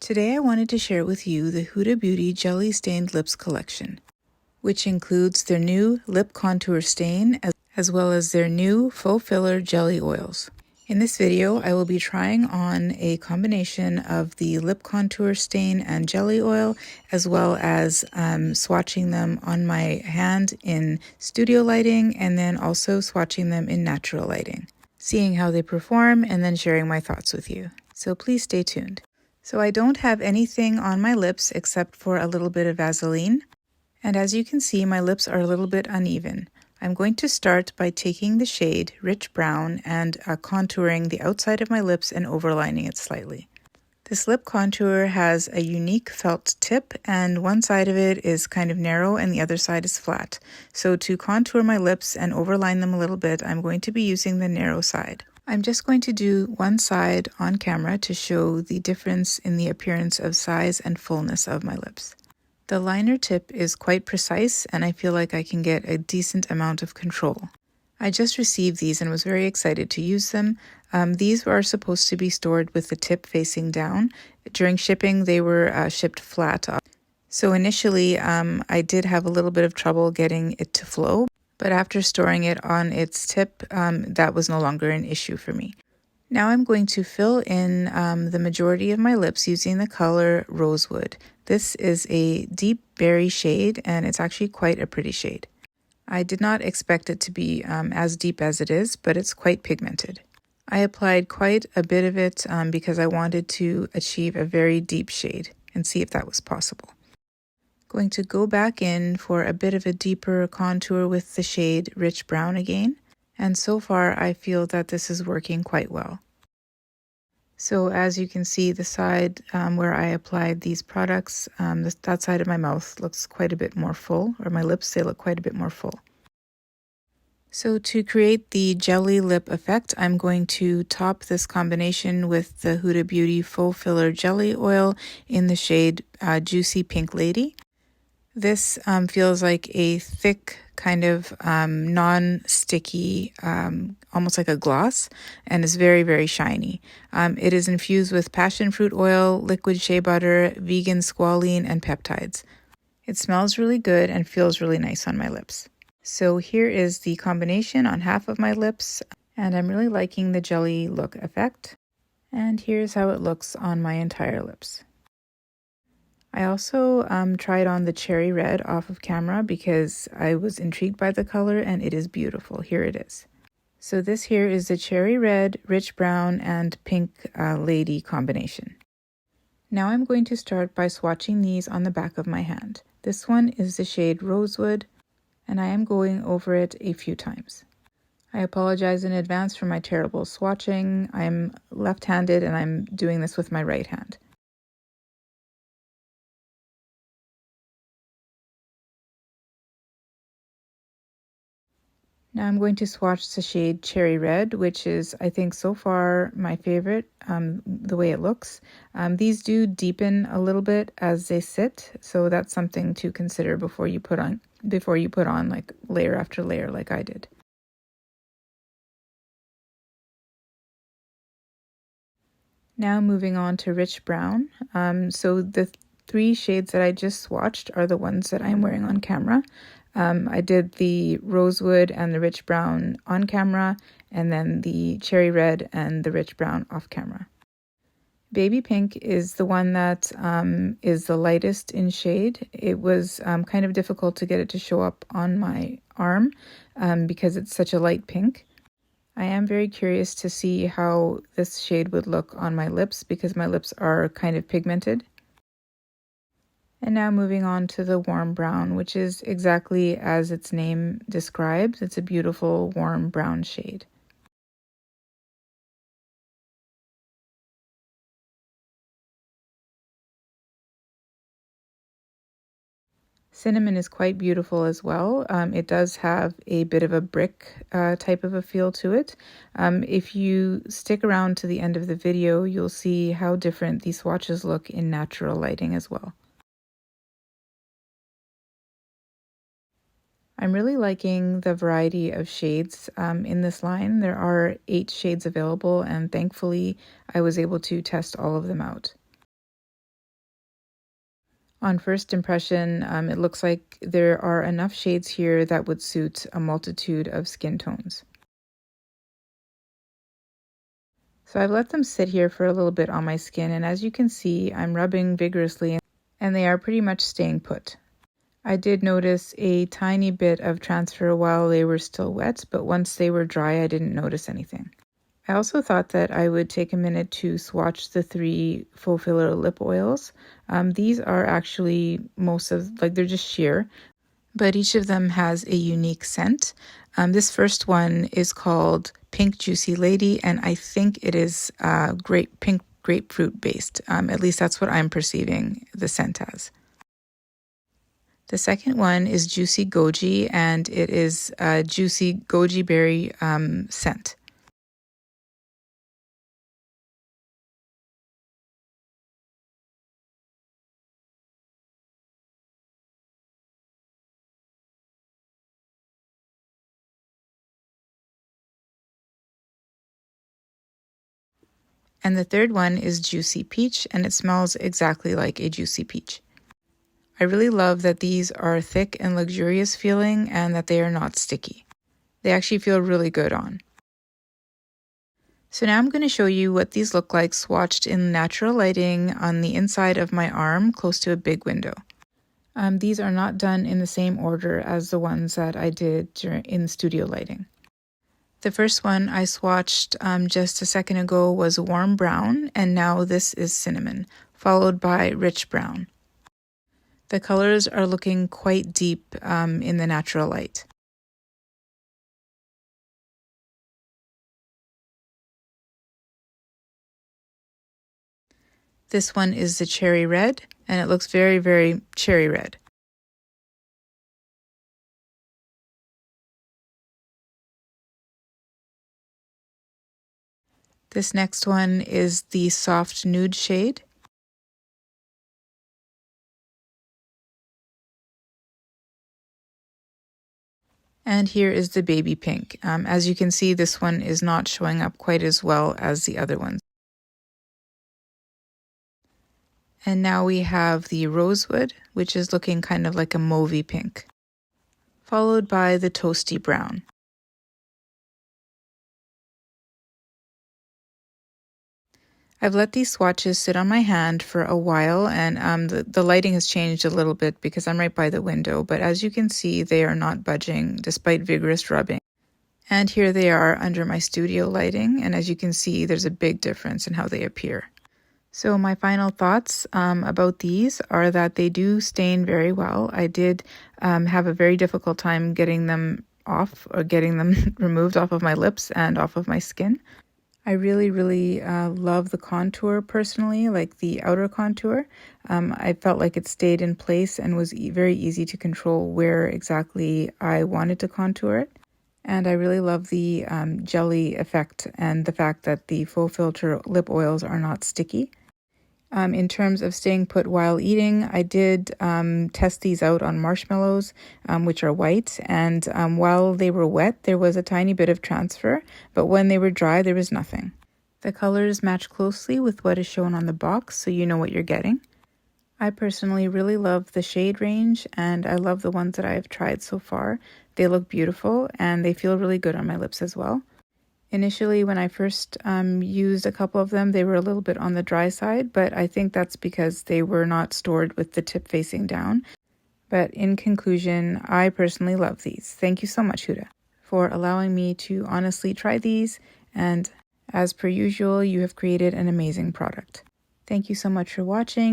Today I wanted to share with you the Huda Beauty Jelly Stained Lips collection, which includes their new lip contour stain as well as their new faux filler jelly oils. In this video, I will be trying on a combination of the lip contour stain and jelly oil, as well as swatching them on my hand in studio lighting and then also swatching them in natural lighting, seeing how they perform and then sharing my thoughts with you. So please stay tuned. So I don't have anything on my lips except for a little bit of Vaseline. And as you can see, my lips are a little bit uneven. I'm going to start by taking the shade Rich Brown and contouring the outside of my lips and overlining it slightly. This lip contour has a unique felt tip, and one side of it is kind of narrow and the other side is flat. So to contour my lips and overline them a little bit, I'm going to be using the narrow side. I'm just going to do one side on camera to show the difference in the appearance of size and fullness of my lips. The liner tip is quite precise and I feel like I can get a decent amount of control. I just received these and was very excited to use them. These are supposed to be stored with the tip facing down. During shipping, they were shipped flat. So initially, I did have a little bit of trouble getting it to flow. But after storing it on its tip, that was no longer an issue for me. Now I'm going to fill in the majority of my lips using the color Rosewood. This is a deep berry shade and it's actually quite a pretty shade. I did not expect it to be as deep as it is, but it's quite pigmented. I applied quite a bit of it because I wanted to achieve a very deep shade and see if that was possible. Going to go back in for a bit of a deeper contour with the shade Rich Brown again, and so far I feel that this is working quite well. So as you can see, the side where I applied these products, that side of my mouth looks quite a bit more full, or my lips, they look quite a bit more full. So to create the jelly lip effect, I'm going to top this combination with the Huda Beauty Faux Filler Jelly Oil in the shade Juicy Pink Lady. This feels like a thick kind of non-sticky, almost like a gloss, and is very, very shiny. It is infused with passion fruit oil, liquid shea butter, vegan squalene, and peptides. It smells really good and feels really nice on my lips. So here is the combination on half of my lips, and I'm really liking the jelly look effect. And here's how it looks on my entire lips. I also tried on the cherry red off of camera because I was intrigued by the color and it is beautiful. Here it is. So this here is the cherry red, rich brown, and pink lady combination. Now I'm going to start by swatching these on the back of my hand. This one is the shade Rosewood and I am going over it a few times. I apologize in advance for my terrible swatching. I'm left-handed and I'm doing this with my right hand. Now I'm going to swatch the shade Cherry Red, which is, I think, so far my favorite, the way it looks. These do deepen a little bit as they sit, so that's something to consider before you put on like layer after layer like I did. Now moving on to Rich Brown. So the three shades that I just swatched are the ones that I'm wearing on camera. I did the Rosewood and the Rich Brown on camera, and then the Cherry Red and the Rich Brown off camera. Baby Pink is the one that is the lightest in shade. It was kind of difficult to get it to show up on my arm because it's such a light pink. I am very curious to see how this shade would look on my lips because my lips are kind of pigmented. And now moving on to the Warm Brown, which is exactly as its name describes. It's a beautiful warm brown shade. Cinnamon is quite beautiful as well. It does have a bit of a brick type of a feel to it. If you stick around to the end of the video, you'll see how different these swatches look in natural lighting as well. I'm really liking the variety of shades in this line. There are 8 shades available, and thankfully I was able to test all of them out. On first impression, it looks like there are enough shades here that would suit a multitude of skin tones. So I've let them sit here for a little bit on my skin, and as you can see, I'm rubbing vigorously and they are pretty much staying put. I did notice a tiny bit of transfer while they were still wet, but once they were dry, I didn't notice anything. I also thought that I would take a minute to swatch the 3 faux filler lip oils. These are actually they're just sheer, but each of them has a unique scent. This first one is called Pink Juicy Lady, and I think it is pink grapefruit based. At least that's what I'm perceiving the scent as. The second one is Juicy Goji, and it is a juicy goji berry scent. And the third one is Juicy Peach, and it smells exactly like a juicy peach. I really love that these are thick and luxurious feeling and that they are not sticky. They actually feel really good on. So now I'm going to show you what these look like swatched in natural lighting on the inside of my arm close to a big window. These are not done in the same order as the ones that I did in studio lighting. The first one I swatched just a second ago was warm brown, and now this is cinnamon, followed by rich brown. The colors are looking quite deep in the natural light. This one is the cherry red, and it looks very, very cherry red. This next one is the soft nude shade. And here is the baby pink. As you can see, this one is not showing up quite as well as the other ones. And now we have the rosewood, which is looking kind of like a mauvey pink, followed by the toasty brown. I've let these swatches sit on my hand for a while, and the lighting has changed a little bit because I'm right by the window, but as you can see, they are not budging despite vigorous rubbing. And here they are under my studio lighting, and as you can see, there's a big difference in how they appear. So my final thoughts about these are that they do stain very well. I did have a very difficult time getting them off or getting them removed off of my lips and off of my skin. I really, really love the contour personally, like the outer contour. I felt like it stayed in place and was very easy to control where exactly I wanted to contour it. And I really love the jelly effect and the fact that the faux filter lip oils are not sticky. In terms of staying put while eating, I did test these out on marshmallows, which are white, and while they were wet, there was a tiny bit of transfer, but when they were dry, there was nothing. The colors match closely with what is shown on the box, so you know what you're getting. I personally really love the shade range, and I love the ones that I have tried so far. They look beautiful, and they feel really good on my lips as well. Initially, when I first used a couple of them, they were a little bit on the dry side, but I think that's because they were not stored with the tip facing down. But in conclusion, I personally love these. Thank you so much, Huda, for allowing me to honestly try these. And as per usual, you have created an amazing product. Thank you so much for watching.